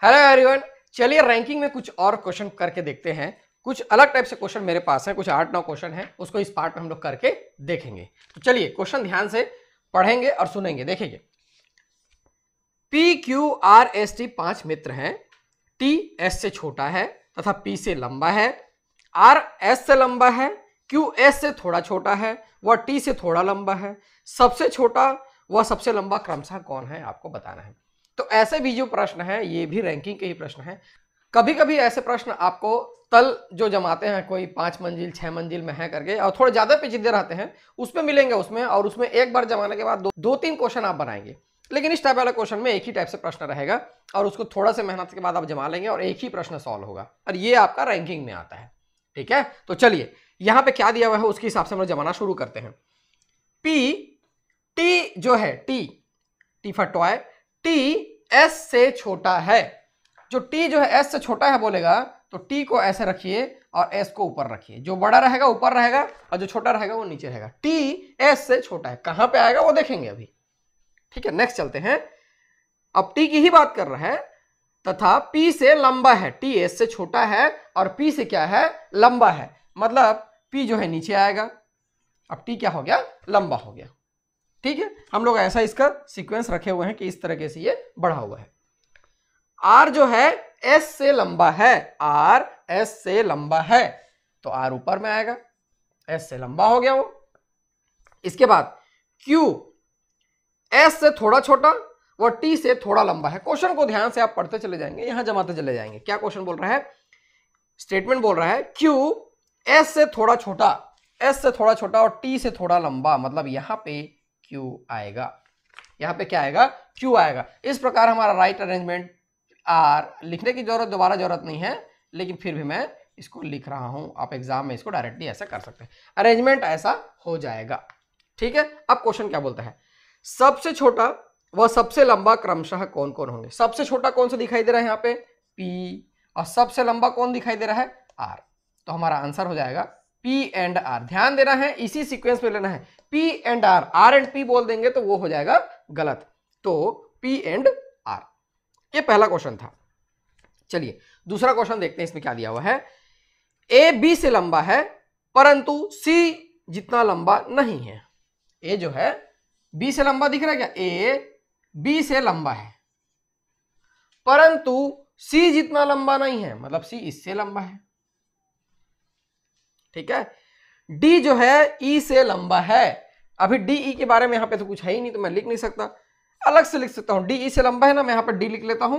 Hello everyone, चलिए ranking में कुछ और क्वेश्चन करके देखते हैं। कुछ अलग टाइप से क्वेश्चन मेरे पास है, कुछ 8-9 क्वेश्चन है, उसको इस पार्ट में हम लोग करके देखेंगे। तो चलिए क्वेश्चन ध्यान से पढ़ेंगे और सुनेंगे। देखेंगे, P Q R S T 5 मित्र हैं। टी एस से छोटा है तथा पी से लंबा है, आर एस से लंबा है, क्यू एस से थोड़ा छोटा है, वह टी से थोड़ा लंबा है। सबसे छोटा व सबसे लंबा क्रमशः कौन है, आपको बताना है। तो ऐसे भी जो प्रश्न है ये भी रैंकिंग के ही प्रश्न है। कभी कभी ऐसे प्रश्न आपको तल जो जमाते हैं, कोई 5 मंजिल 6 मंजिल में है करके, और थोड़े ज्यादा पेचीदे रहते हैं, उसमें मिलेंगे उसमें, और उसमें एक बार जमाने के बाद दो तीन क्वेश्चन आप बनाएंगे। लेकिन इस टाइप वाले क्वेश्चन में एक ही टाइप से प्रश्न रहेगा और उसको थोड़ा सा मेहनत के बाद आप जमा लेंगे और एक ही प्रश्न सॉल्व होगा, और ये आपका रैंकिंग में आता है। ठीक है, तो चलिए यहां पे क्या दिया हुआ है उसके हिसाब से हम लोग जमाना शुरू करते हैं। पी टी जो है, T for toy, T S से छोटा है। जो टी जो है एस से छोटा है बोलेगा तो टी को ऐसे रखिए और एस को ऊपर रखिए। जो बड़ा रहेगा ऊपर रहेगा और जो छोटा रहेगा वो नीचे रहेगा। टी एस से छोटा है, कहां पे आएगा वो देखेंगे अभी। ठीक है, नेक्स्ट चलते हैं। अब टी की ही बात कर रहा है, तथा पी से लंबा है। टी एस से छोटा है और पी से क्या है, लंबा है, मतलब पी जो है नीचे आएगा, अब टी क्या हो गया, लंबा हो गया। ठीक है, हम लोग ऐसा इसका सीक्वेंस रखे हुए हैं कि इस तरीके से ये बढ़ा हुआ है। आर जो है एस से लंबा है, आर एस से लंबा है, तो आर ऊपर में आएगा, एस से लंबा हो गया वो। इसके बाद क्यू एस से थोड़ा छोटा व टी से थोड़ा लंबा है। क्वेश्चन को ध्यान से आप पढ़ते चले जाएंगे, यहां जमाते चले जाएंगे। क्या क्वेश्चन बोल रहा है, स्टेटमेंट बोल रहा है क्यू एस से थोड़ा छोटा, एस से थोड़ा छोटा और टी से थोड़ा लंबा, मतलब यहां पे क्यू आएगा, यहां पे क्या आएगा, क्यू आएगा। इस प्रकार हमारा राइट अरेंजमेंट आर, लिखने की दोबारा जरूरत नहीं है, लेकिन फिर भी मैं इसको लिख रहा हूं, आप एग्जाम में इसको डायरेक्टली ऐसा कर सकते हैं, अरेंजमेंट ऐसा हो जाएगा। ठीक है, अब क्वेश्चन क्या बोलता है, सबसे छोटा व सबसे लंबा क्रमशः कौन कौन होंगे। सबसे छोटा कौन सा दिखाई दे रहा है यहाँ पे, पी, और सबसे लंबा कौन दिखाई दे रहा है, आर। तो हमारा आंसर हो जाएगा पी एंड आर। ध्यान देना है, इसी सीक्वेंस में लेना है, P and R. R and P बोल देंगे तो वो हो जाएगा गलत, तो पी एंड आर। ये पहला क्वेश्चन था। चलिए दूसरा क्वेश्चन देखते हैं, इसमें क्या दिया हुआ है। ए बी से लंबा है परंतु सी जितना लंबा नहीं है। ए जो है बी से लंबा दिख रहा है क्या, ए बी से लंबा है परंतु सी जितना लंबा नहीं है, मतलब सी इससे लंबा है। ठीक है, डी जो है ई से लंबा है। अभी डी ई के बारे में यहां पे तो कुछ है ही नहीं, तो मैं लिख नहीं सकता, अलग से लिख सकता हूं। डी ई से लंबा है ना, मैं यहां पे डी लिख लेता हूं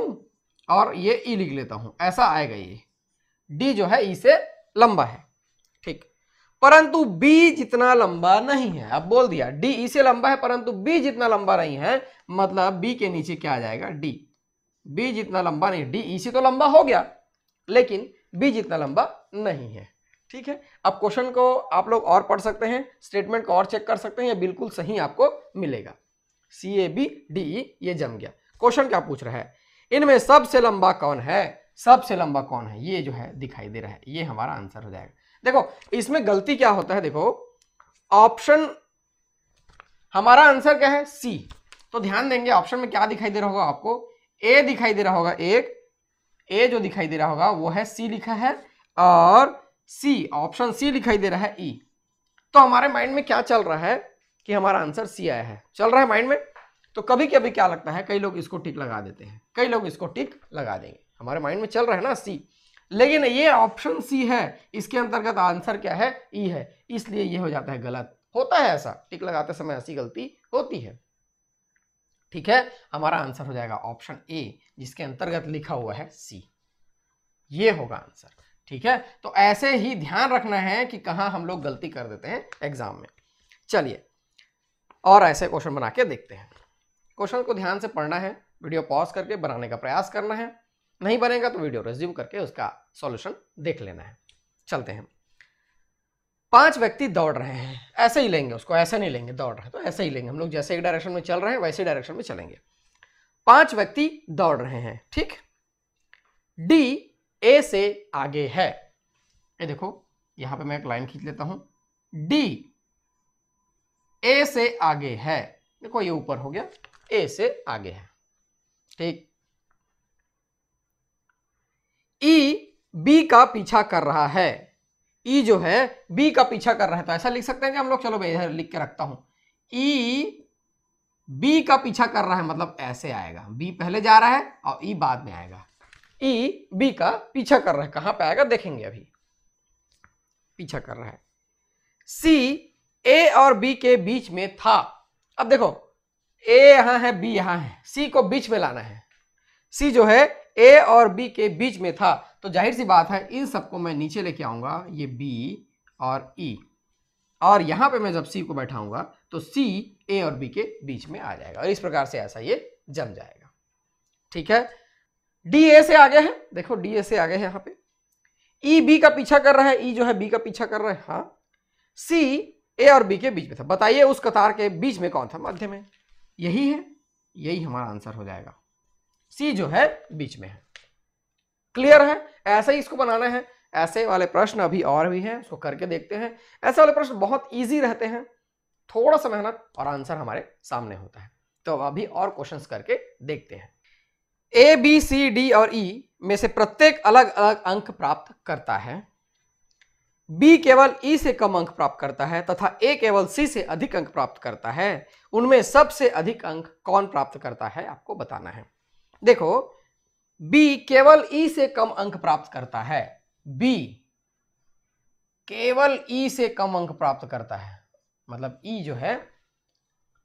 और ये ई लिख लेता हूं, ऐसा आएगा। ये डी जो है ई से लंबा है, ठीक, परंतु बी जितना लंबा नहीं है। अब बोल दिया डी ई से लंबा है परंतु बी जितना लंबा नहीं है, मतलब बी के नीचे क्या आ जाएगा, डी। बी जितना लंबा नहीं, डी ई से तो लंबा हो गया लेकिन बी जितना लंबा नहीं है। ठीक है, अब क्वेश्चन को आप लोग और पढ़ सकते हैं, स्टेटमेंट को और चेक कर सकते हैं, ये बिल्कुल सही आपको मिलेगा। सी ए बी डी ई ये जम गया। क्वेश्चन क्या पूछ रहा है, इनमें सबसे लंबा कौन है, सबसे लंबा कौन है, ये जो है दिखाई दे रहा है, ये हमारा आंसर हो जाएगा। देखो इसमें गलती क्या होता है, देखो ऑप्शन, हमारा आंसर क्या है, सी। तो ध्यान देंगे ऑप्शन में क्या दिखाई दे रहा होगा आपको, ए दिखाई दे रहा होगा, एक ए जो दिखाई दे रहा होगा वो है सी लिखा है, और सी, ऑप्शन सी दिखाई दे रहा है ई। तो हमारे माइंड में क्या चल रहा है कि हमारा आंसर सी आया है, चल रहा है माइंड में। तो कभी कभी क्या लगता है, कई लोग इसको टिक लगा देते हैं, कई लोग इसको टिक लगा देंगे, हमारे माइंड में चल रहा है ना सी, लेकिन ये ऑप्शन सी है, इसके अंतर्गत आंसर क्या है, ई है, इसलिए ये हो जाता है गलत। होता है ऐसा, टिक लगाते समय ऐसी गलती होती है। ठीक है, हमारा आंसर हो जाएगा ऑप्शन ए, जिसके अंतर्गत लिखा हुआ है सी, ये होगा आंसर। ठीक है, तो ऐसे ही ध्यान रखना है कि कहां हम लोग गलती कर देते हैं एग्जाम में। चलिए और ऐसे क्वेश्चन बना के देखते हैं। क्वेश्चन को ध्यान से पढ़ना है, वीडियो पॉज करके बनाने का प्रयास करना है, नहीं बनेगा तो वीडियो रिज्यूम करके उसका सॉल्यूशन देख लेना है। चलते हैं, 5 व्यक्ति दौड़ रहे हैं, ऐसे ही लेंगे उसको, ऐसे नहीं लेंगे, दौड़ रहे हैं तो ऐसे ही लेंगे हम लोग, जैसे एक डायरेक्शन में चल रहे हैं वैसे डायरेक्शन में चलेंगे। 5 व्यक्ति दौड़ रहे हैं, ठीक, डी ए से आगे है। ये देखो यहां पे मैं एक लाइन खींच लेता हूं, डी ए से आगे है, देखो ये ऊपर हो गया, ए से आगे है, ठीक। ई बी का पीछा कर रहा है, ई जो है बी का पीछा कर रहा है, तो ऐसा लिख सकते हैं कि हम लोग, चलो मैं इधर लिख के रखता हूं, ई बी का पीछा कर रहा है, मतलब ऐसे आएगा, बी पहले जा रहा है और ई बाद में आएगा। ई बी का पीछा कर रहा है, कहां पे आएगा देखेंगे, अभी पीछा कर रहा है। सी ए और बी के बीच में था, अब देखो ए यहां है, बी यहां है, सी को बीच में लाना है। सी जो है ए और बी के बीच में था, तो जाहिर सी बात है इन सबको मैं नीचे लेके आऊंगा, ये बी और ई, और यहां पे मैं जब सी को बैठाऊंगा तो सी ए और बी के बीच में आ जाएगा, और इस प्रकार से ऐसा ये जम जाएगा। ठीक है, डी ए से आगे है, देखो डी ए से आगे है, यहां पे ई बी का पीछा कर रहा है, ई जो है बी का पीछा कर रहा है, हाँ, सी ए और बी के बीच में था, बताइए उस कतार के बीच में कौन था, मध्य में, यही है, यही हमारा आंसर हो जाएगा, सी जो है बीच में है। क्लियर है, ऐसे ही इसको बनाना है। ऐसे वाले प्रश्न अभी और भी हैं, उसको करके देखते हैं। ऐसे वाले प्रश्न बहुत इजी रहते हैं, थोड़ा सा मेहनत और आंसर हमारे सामने होता है। तो अभी और क्वेश्चंस करके देखते हैं। ए बी सी डी और ई में से प्रत्येक अलग अलग अंक प्राप्त करता है, बी केवल ई से कम अंक प्राप्त करता है तथा ए केवल सी से अधिक अंक प्राप्त करता है, उनमें सबसे अधिक अंक कौन प्राप्त करता है, आपको बताना है। देखो बी केवल ई से कम अंक प्राप्त करता है, बी केवल ई से कम अंक प्राप्त करता है, मतलब ई जो है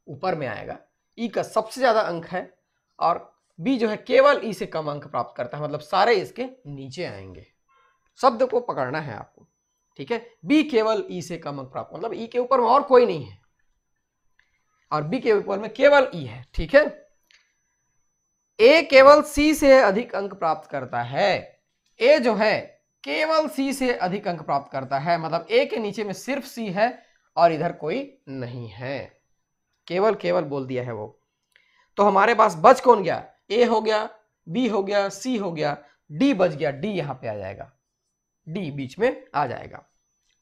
ऊपर में आएगा, ई का सबसे ज्यादा अंक है, और बी जो है केवल ई से कम अंक प्राप्त करता है, मतलब सारे इसके नीचे आएंगे। शब्द को पकड़ना है आपको, ठीक है। बी केवल ई से कम अंक प्राप्त, मतलब ई के ऊपर में और कोई नहीं है, और बी के ऊपर में केवल ई है, ठीक है। ए केवल सी से अधिक अंक प्राप्त करता है, ए जो है केवल सी से अधिक अंक प्राप्त करता है, मतलब ए के नीचे में सिर्फ सी है और इधर कोई नहीं है, केवल केवल बोल दिया है वो। तो हमारे पास बच कौन गया, ए हो गया, बी हो गया, सी हो गया, डी बच गया, डी यहां पे आ जाएगा, डी बीच में आ जाएगा,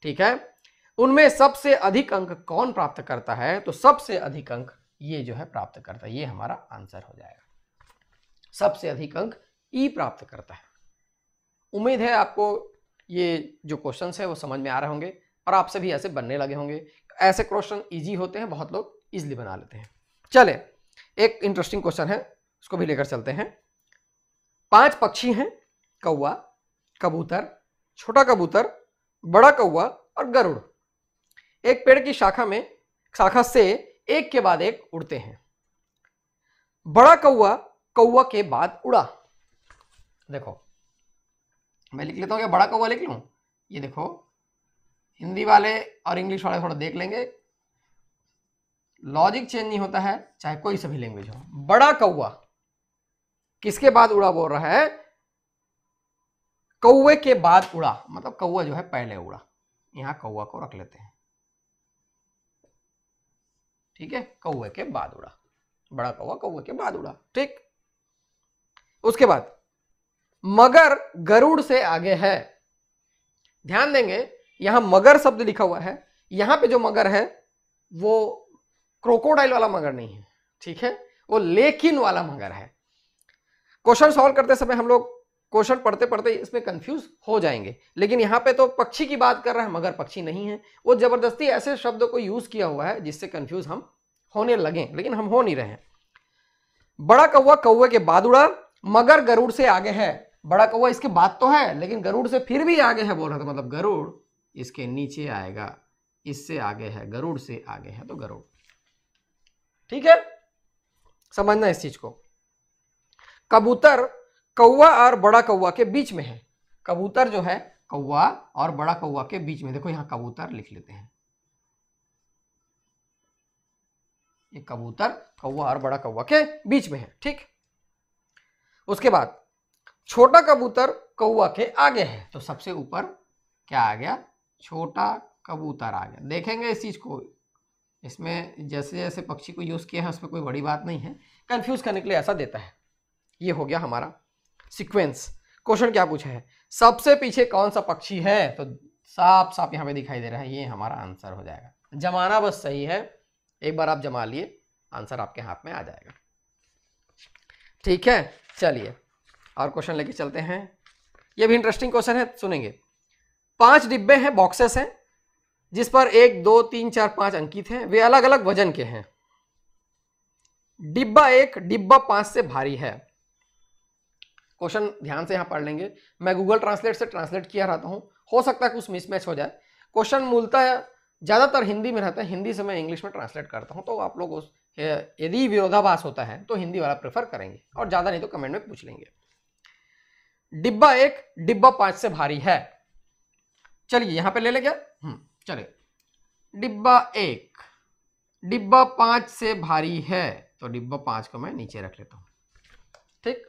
ठीक है। उनमें सबसे अधिक अंक कौन प्राप्त करता है, तो सबसे अधिक अंक ये जो है प्राप्त करता है, ये हमारा आंसर हो जाएगा। सबसे अधिक अंक ई प्राप्त करता है। उम्मीद है आपको ये जो क्वेश्चंस है वो समझ में आ रहे होंगे और आपसे भी ऐसे बनने लगे होंगे। ऐसे क्वेश्चन इजी होते हैं, बहुत लोग इजीली बना लेते हैं। चले, एक इंटरेस्टिंग क्वेश्चन है, उसको भी लेकर चलते हैं। 5 पक्षी हैं, कौवा, कबूतर, छोटा कबूतर, बड़ा कौवा और गरुड़। एक पेड़ की शाखा से एक के बाद एक उड़ते हैं। बड़ा कौवा कौवा के बाद उड़ा। देखो मैं लिख लेता हूं, क्या बड़ा कौवा लिख लूं, ये देखो हिंदी वाले और इंग्लिश वाले थोड़ा देख लेंगे, लॉजिक चेंज नहीं होता है चाहे कोई सा भी लैंग्वेज हो। बड़ा कौवा किसके बाद उड़ा बोल रहा है, कौवे के बाद उड़ा, मतलब कौवा जो है पहले उड़ा, यहां कौवा को रख लेते हैं, ठीक है। कौवे के बाद उड़ा, बड़ा कौवा कौवे के बाद उड़ा, ठीक। उसके बाद मगर गरुड़ से आगे है। ध्यान देंगे यहां मगर शब्द लिखा हुआ है, यहां पे जो मगर है वो क्रोकोडाइल वाला मगर नहीं है, ठीक है, वो लेकिन वाला मगर है। क्वेश्चन सॉल्व करते समय हम लोग क्वेश्चन पढ़ते पढ़ते इसमें कंफ्यूज हो जाएंगे, लेकिन यहां पे तो पक्षी की बात कर रहा है, मगर पक्षी नहीं है। वो जबरदस्ती ऐसे शब्दों को यूज किया हुआ है जिससे कंफ्यूज हम होने लगे, लेकिन हम हो नहीं रहे हैं। बड़ा कौवा कौवे के बाद उड़ा, मगर गरुड़ से आगे है। बड़ा कौवा इसके बाद तो है लेकिन गरुड़ से फिर भी आगे है बोल रहा था, मतलब गरुड़ इसके नीचे आएगा, इससे आगे है, गरुड़ से आगे है तो गरुड़, ठीक है। समझना इस चीज को। कबूतर कौवा और बड़ा कौवा के बीच में है। कबूतर जो है कौवा और बड़ा कौवा के बीच में, देखो यहां कबूतर लिख लेते हैं, ये कबूतर कौवा और बड़ा कौवा के बीच में है, ठीक। उसके बाद छोटा कबूतर कौवा के आगे है, तो सबसे ऊपर क्या आ गया, छोटा कबूतर आ गया। देखेंगे इस चीज को, इसमें जैसे जैसे पक्षी को यूज किया है उसमें कोई बड़ी बात नहीं है, कंफ्यूज करने के लिए ऐसा देता है। ये हो गया हमारा सीक्वेंस। क्वेश्चन क्या पूछा है, सबसे पीछे कौन सा पक्षी है, तो साफ साफ यहां पे दिखाई दे रहा है, ये हमारा आंसर हो जाएगा। जमाना बस सही है, एक बार आप जमा लिए आंसर आपके हाथ में आ जाएगा, ठीक है। चलिए और क्वेश्चन लेके चलते हैं। ये भी इंटरेस्टिंग क्वेश्चन है, सुनेंगे। 5 डिब्बे हैं, बॉक्सेस हैं, जिस पर 1 2 3 4 5 अंकित हैं, वे अलग अलग वजन के हैं। डिब्बा 1 डिब्बा 5 से भारी है। क्वेश्चन ध्यान से यहां पढ़ लेंगे। मैं गूगल ट्रांसलेट से ट्रांसलेट किया रहता हूं, हो सकता है कुछ मिसमैच हो जाए। क्वेश्चन मूलतः ज्यादातर हिंदी में रहता है, हिंदी से मैं इंग्लिश में ट्रांसलेट करता हूं, तो आप लोग उस यदि विरोधाभास होता है तो हिंदी वाला प्रेफर करेंगे, और ज्यादा नहीं तो कमेंट में पूछ लेंगे। डिब्बा 1 डिब्बा 5 से भारी है। चलिए यहां पे ले ले क्या, चलिए डिब्बा 1 डिब्बा 5 से भारी है, तो डिब्बा 5 को मैं नीचे रख लेता हूं, ठीक।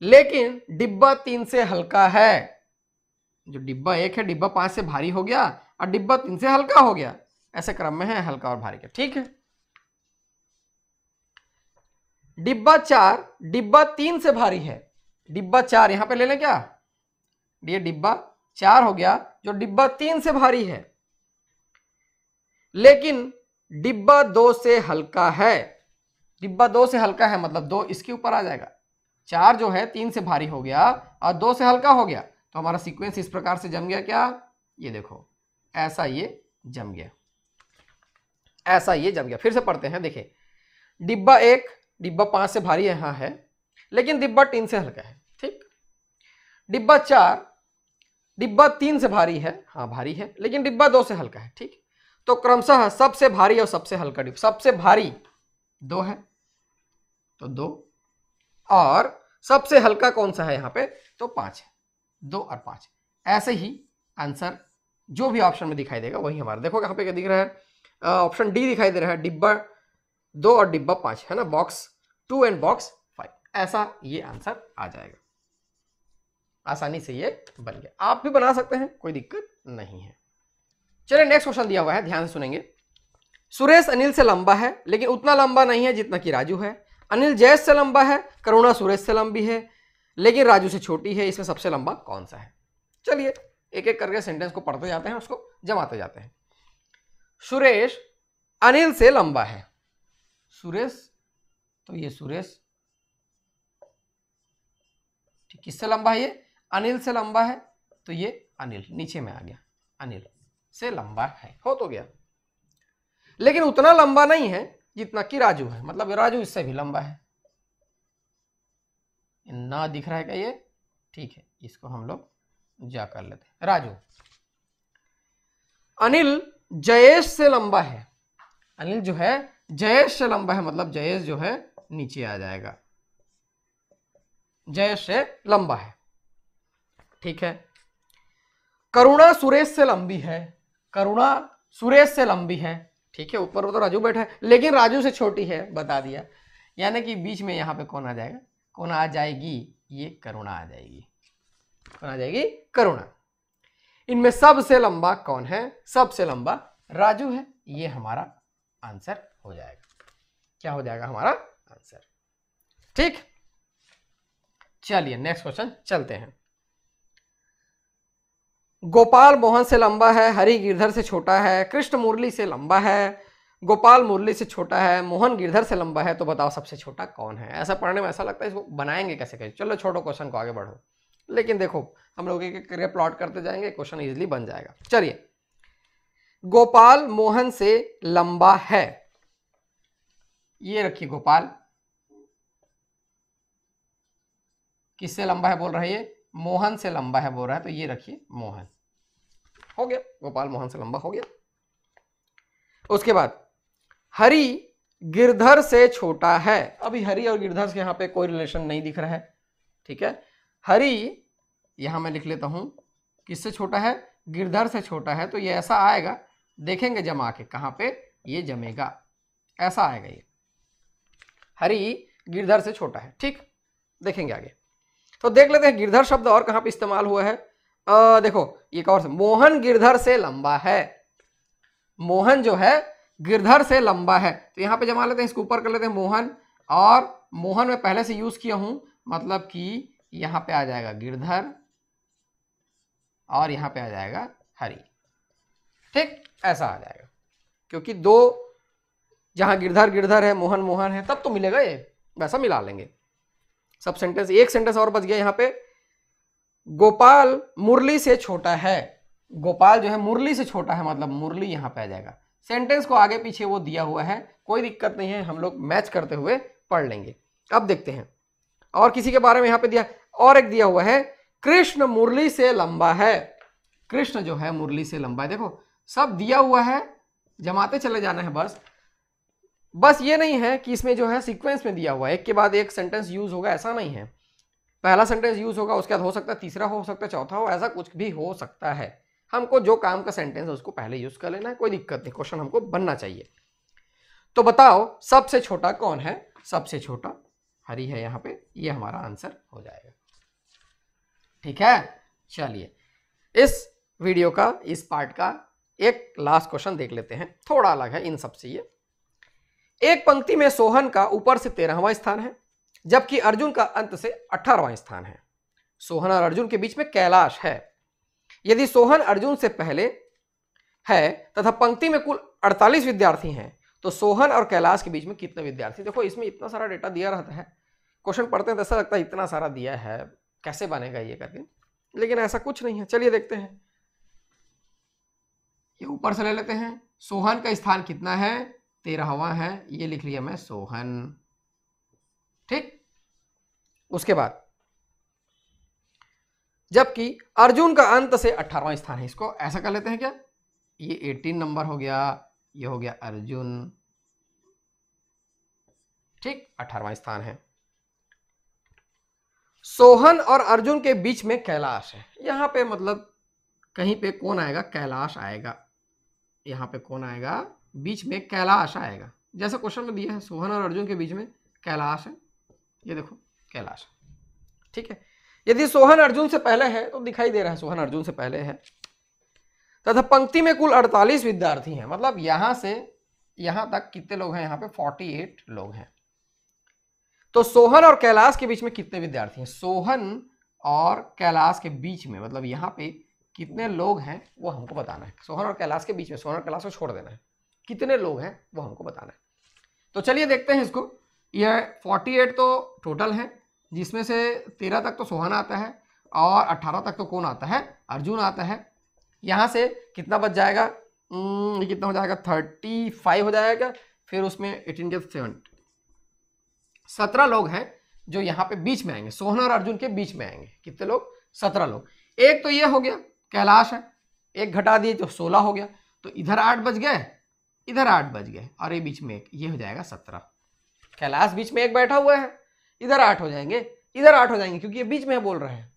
लेकिन डिब्बा 3 से हल्का है। जो डिब्बा 1 है डिब्बा 5 से भारी हो गया और डिब्बा 3 से हल्का हो गया, ऐसे क्रम में है हल्का और भारी का, ठीक है। डिब्बा 4 डिब्बा 3 से भारी है। डिब्बा 4 यहां पे ले लें क्या, ये डिब्बा 4 हो गया जो डिब्बा 3 से भारी है, लेकिन डिब्बा 2 से हल्का है। डिब्बा 2 से हल्का है मतलब 2 इसके ऊपर आ जाएगा। 4 जो है 3 से भारी हो गया और 2 से हल्का हो गया, तो हमारा सीक्वेंस इस प्रकार से जम गया क्या, ये देखो ऐसा ये जम गया, ऐसा ये जम गया। फिर से पढ़ते हैं, देखिए डिब्बा 1 डिब्बा 5 से भारी यहाँ है, लेकिन डिब्बा 3 से हल्का है, ठीक। डिब्बा 4 डिब्बा 3 से भारी है, हाँ भारी है, लेकिन डिब्बा 2 से हल्का है, ठीक। तो क्रमशः सबसे भारी और सबसे हल्का डिब्बा, सबसे भारी 2 है तो 2, और सबसे हल्का कौन सा है यहाँ पे, तो 5 है, 2 और 5। ऐसे ही आंसर जो भी ऑप्शन में दिखाई देगा वही हमारा, देखो यहाँ पे क्या दिख रहा है, ऑप्शन डी दिखाई दे रहा है, डिब्बा 2 और डिब्बा 5 है ना, बॉक्स 2 एंड बॉक्स 5, ऐसा ये आंसर आ जाएगा। आसानी से ये बन गया, आप भी बना सकते हैं, कोई दिक्कत नहीं है। चलिए नेक्स्ट क्वेश्चन दिया हुआ है, ध्यान से सुनेंगे। सुरेश अनिल से लंबा है, लेकिन उतना लंबा नहीं है जितना कि राजू है। अनिल जयेश से लंबा है, करुणा सुरेश से लंबी है, लेकिन राजू से छोटी है। इसमें सबसे लंबा कौन सा है? चलिए एक एक करके सेंटेंस को पढ़ते जाते हैं, उसको जमाते जाते हैं। सुरेश अनिल से लंबा है। सुरेश, तो ये सुरेश ठीक, किससे लंबा है? ये अनिल से लंबा है, तो ये अनिल नीचे में आ गया, अनिल से लंबा है, हो तो गया। लेकिन उतना लंबा नहीं है जितना कि राजू है, मतलब राजू इससे भी लंबा है। ना दिख रहा है क्या ये? ठीक है, इसको हम लोग जा कर लेते हैं। राजू, अनिल जयेश से लंबा है। अनिल जो है जयेश से लंबा है, मतलब जयेश जो है नीचे आ जाएगा, जयेश से लंबा है, ठीक है। करुणा सुरेश से लंबी है। करुणा सुरेश से लंबी है, ठीक है। ऊपर तो राजू बैठा है, लेकिन राजू से छोटी है, बता दिया। यानी कि बीच में यहां पे कौन आ जाएगा? कौन आ जाएगी? ये करुणा आ जाएगी। कौन आ जाएगी? करुणा। इनमें सबसे लंबा कौन है? सबसे लंबा राजू है। ये हमारा आंसर हो जाएगा। क्या हो जाएगा हमारा आंसर? ठीक, चलिए नेक्स्ट क्वेश्चन चलते हैं। गोपाल मोहन से लंबा है, हरि गिरधर से छोटा है, कृष्ण मुरली से लंबा है, गोपाल मुरली से छोटा है, मोहन गिरधर से लंबा है, तो बताओ सबसे छोटा कौन है? ऐसा पढ़ने में ऐसा लगता है इसको बनाएंगे कैसे कैसे। चलो छोड़ो क्वेश्चन को, आगे बढ़ो। लेकिन देखो हम लोग एक एक करके प्लॉट करते जाएंगे, क्वेश्चन इजीली बन जाएगा। चलिए, गोपाल मोहन से लंबा है, ये रखिए गोपाल किससे लंबा है बोल रहा है? ये मोहन से लंबा है बोल रहा है, तो ये रखिए मोहन। हो गया, गोपाल मोहन से लंबा हो गया। उसके बाद हरि गिरधर से छोटा है। अभी हरि और गिरधर से यहां पे कोई रिलेशन नहीं दिख रहा है, ठीक है। हरि यहां मैं लिख लेता हूं, किससे छोटा है? गिरधर से छोटा है, तो ये ऐसा आएगा, देखेंगे जमा के कहां पे ये जमेगा, ऐसा आएगा ये, हरि गिरधर से छोटा है, ठीक। देखेंगे आगे, तो देख लेते हैं गिरधर शब्द और कहां पे इस्तेमाल हुआ है। देखो एक और, मोहन गिरधर से लंबा है। मोहन जो है गिरधर से लंबा है, तो यहां पे जमा लेते हैं, इसको ऊपर कर लेते हैं मोहन, और मोहन में पहले से यूज किया हूं, मतलब कि यहां पे आ जाएगा गिरधर और यहां पे आ जाएगा हरि, ठीक, ऐसा आ जाएगा। क्योंकि दो जहां गिरधर गिरधर है, मोहन मोहन है, तब तो मिलेगा ये, वैसा मिला लेंगे। सब सेंटेंस, एक सेंटेंस और बच गया यहाँ पे, गोपाल मुरली से छोटा है। गोपाल जो है मुरली से छोटा है, मतलब मुरली यहाँ पे आ जाएगा। सेंटेंस को आगे पीछे वो दिया हुआ है, कोई दिक्कत नहीं है, हम लोग मैच करते हुए पढ़ लेंगे। अब देखते हैं और किसी के बारे में यहाँ पे दिया, और एक दिया हुआ है, कृष्ण मुरली से लंबा है। कृष्ण जो है मुरली से लंबा है। देखो सब दिया हुआ है, जमाते चले जाना है बस ये नहीं है कि इसमें जो है सीक्वेंस में दिया हुआ है, एक के बाद एक सेंटेंस यूज होगा, ऐसा नहीं है। पहला सेंटेंस यूज होगा, उसके बाद हो सकता है तीसरा हो सकता है चौथा हो, ऐसा कुछ भी हो सकता है। हमको जो काम का सेंटेंस है उसको पहले यूज कर लेना है, कोई दिक्कत नहीं, क्वेश्चन हमको बनना चाहिए। तो बताओ सबसे छोटा कौन है? सबसे छोटा हरी है यहाँ पे, ये हमारा आंसर हो जाएगा। ठीक है, चलिए इस वीडियो का, इस पार्ट का एक लास्ट क्वेश्चन देख लेते हैं, थोड़ा अलग है इन सबसे। ये एक पंक्ति में सोहन का ऊपर से 13वां स्थान है, जबकि अर्जुन का अंत से 18वां स्थान है। सोहन और अर्जुन के बीच में कैलाश है। यदि सोहन अर्जुन से पहले है तथा पंक्ति में कुल 48 विद्यार्थी हैं, तो सोहन और कैलाश के बीच में कितने विद्यार्थी? देखो इसमें इतना सारा डेटा दिया रहता है, क्वेश्चन पढ़ते हैं तो ऐसा लगता है इतना सारा दिया है, कैसे बनेगा ये करके, लेकिन ऐसा कुछ नहीं है। चलिए देखते हैं, ये ऊपर से ले लेते हैं। सोहन का स्थान कितना है? 13वां है, ये लिख लिया मैं सोहन। ठीक, उसके बाद जबकि अर्जुन का अंत से 18वां स्थान है, इसको ऐसा कर लेते हैं क्या, ये 18 नंबर हो गया, ये हो गया अर्जुन। ठीक, 18वां स्थान है। सोहन और अर्जुन के बीच में कैलाश है, यहां पे मतलब कहीं पे कौन आएगा? कैलाश आएगा। यहां पे कौन आएगा? बीच में कैलाश आएगा, जैसा क्वेश्चन में दिया है, सोहन और अर्जुन के बीच में कैलाश है, ये देखो कैलाश। ठीक है, यदि सोहन अर्जुन से पहले है तो दिखाई दे रहा है सोहन अर्जुन से पहले है, तथा पंक्ति में कुल 48 विद्यार्थी हैं, मतलब यहां से यहां तक कितने लोग हैं? यहां पे 48 लोग हैं। तो सोहन और कैलाश के बीच में कितने विद्यार्थी हैं? सोहन और कैलाश के बीच में, मतलब यहां पे कितने लोग हैं वो हमको बताना है। सोहन और कैलाश के बीच में, सोहन और कैलाश को छोड़ देना है, कितने लोग हैं वो हमको बताना है। तो चलिए देखते हैं इसको। यह 48 तो टोटल है, जिसमें से 13 तक तो सोहन आता है और 18 तक तो कौन आता है? अर्जुन आता है। यहाँ से कितना बच जाएगा? ये कितना हो जाएगा? 35 हो जाएगा। फिर उसमें 18 के 7, 17 लोग हैं जो यहाँ पे बीच में आएंगे, सोहन और अर्जुन के बीच में आएंगे। कितने लोग? 17 लोग। एक तो ये हो गया कैलाश है, एक घटा दिए तो 16 हो गया, तो इधर 8 बच गए, इधर 8 बच गए, और ये बीच में एक, ये हो जाएगा 17। कैलाश बीच में एक बैठा हुआ है, इधर 8 हो जाएंगे, इधर 8 हो जाएंगे, क्योंकि ये बीच में बोल रहे हैं।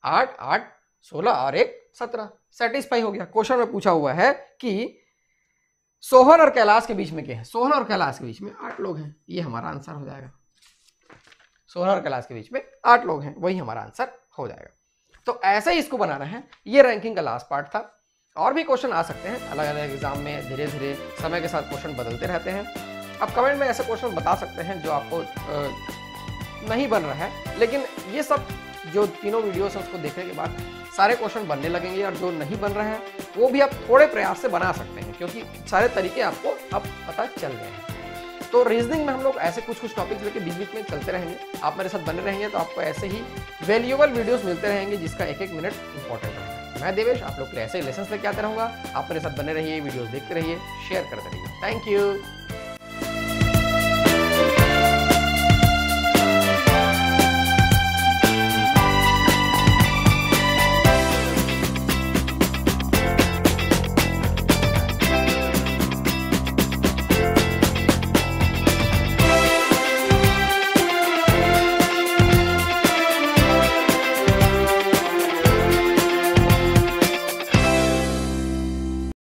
8 8 16 और एक 17, सेटिस्फाई हो गया। क्वेश्चन में पूछा हुआ है कि सोहन और कैलाश के बीच में क्या है? सोहन और कैलाश के बीच में 8 लोग हैं, ये हमारा आंसर हो जाएगा। सोहन और कैलाश के बीच में 8 लोग हैं, वही हमारा आंसर हो जाएगा। तो ऐसे ही इसको बनाना है। ये रैंकिंग का लास्ट पार्ट था। और भी क्वेश्चन आ सकते हैं अलग अलग एग्जाम में, धीरे धीरे समय के साथ क्वेश्चन बदलते रहते हैं। आप कमेंट में ऐसे क्वेश्चन बता सकते हैं जो आपको नहीं बन रहा है, लेकिन ये सब जो तीनों वीडियोस हैं उसको देखने के बाद सारे क्वेश्चन बनने लगेंगे, और जो नहीं बन रहे हैं वो भी आप थोड़े प्रयास से बना सकते हैं, क्योंकि सारे तरीके आपको अब पता चल गए हैं। तो रीजनिंग में हम लोग ऐसे कुछ टॉपिक्स लेके बीच बीच में चलते रहेंगे। आप मेरे साथ बने रहेंगे तो आपको ऐसे ही वैल्यूएबल वीडियोस मिलते रहेंगे, जिसका एक एक मिनट इंपॉर्टेंट रहेगा। मैं देवेश आप लोग के लिए ऐसे ही लेसन्स लेके आते रहूँगा। आप मेरे साथ बने रहिए, वीडियोस देखते रहिए, शेयर करते रहिए। Thank you.